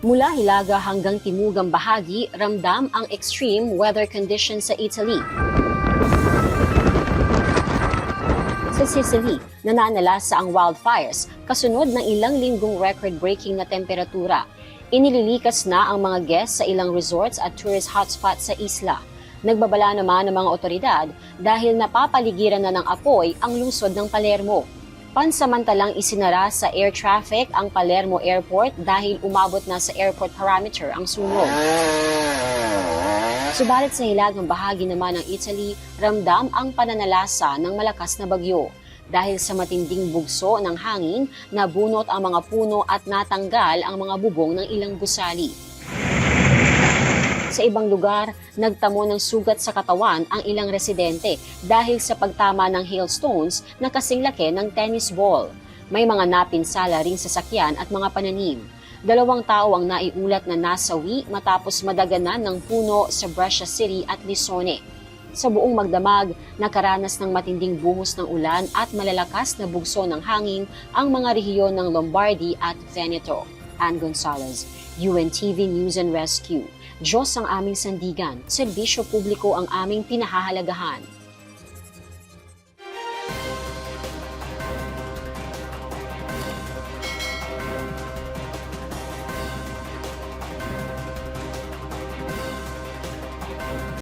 Mula Hilaga hanggang Timugang bahagi, ramdam ang extreme weather conditions sa Italy. Sa Sicily, nananalasa ang wildfires kasunod ng ilang linggong record-breaking na temperatura. Inililikas na ang mga guests sa ilang resorts at tourist hotspots sa isla. Nagbabala naman ng mga otoridad dahil napapaligiran na ng apoy ang lungsod ng Palermo. Pansamantalang isinara sa air traffic ang Palermo Airport dahil umabot na sa airport parameter ang sunog. Subalit sa hilagang bahagi naman ng Italy, ramdam ang pananalasa ng malakas na bagyo. Dahil sa matinding bugso ng hangin, nabunot ang mga puno at natanggal ang mga bubong ng ilang gusali. Sa ibang lugar, nagtamo ng sugat sa katawan ang ilang residente dahil sa pagtama ng hailstones na kasing laki ng tennis ball. May mga napinsala ring sasakyan at mga pananim. 2 tao ang naiulat na nasawi matapos madaganan ng puno sa Brescia City at Lissone. Sa buong magdamag, nakaranas ng matinding buhos ng ulan at malalakas na bugso ng hangin ang mga rehiyon ng Lombardy at Veneto. Ann Gonzalez, UNTV News and Rescue. Diyos ang aming sandigan, serbisyo publiko ang aming pinahahalagahan.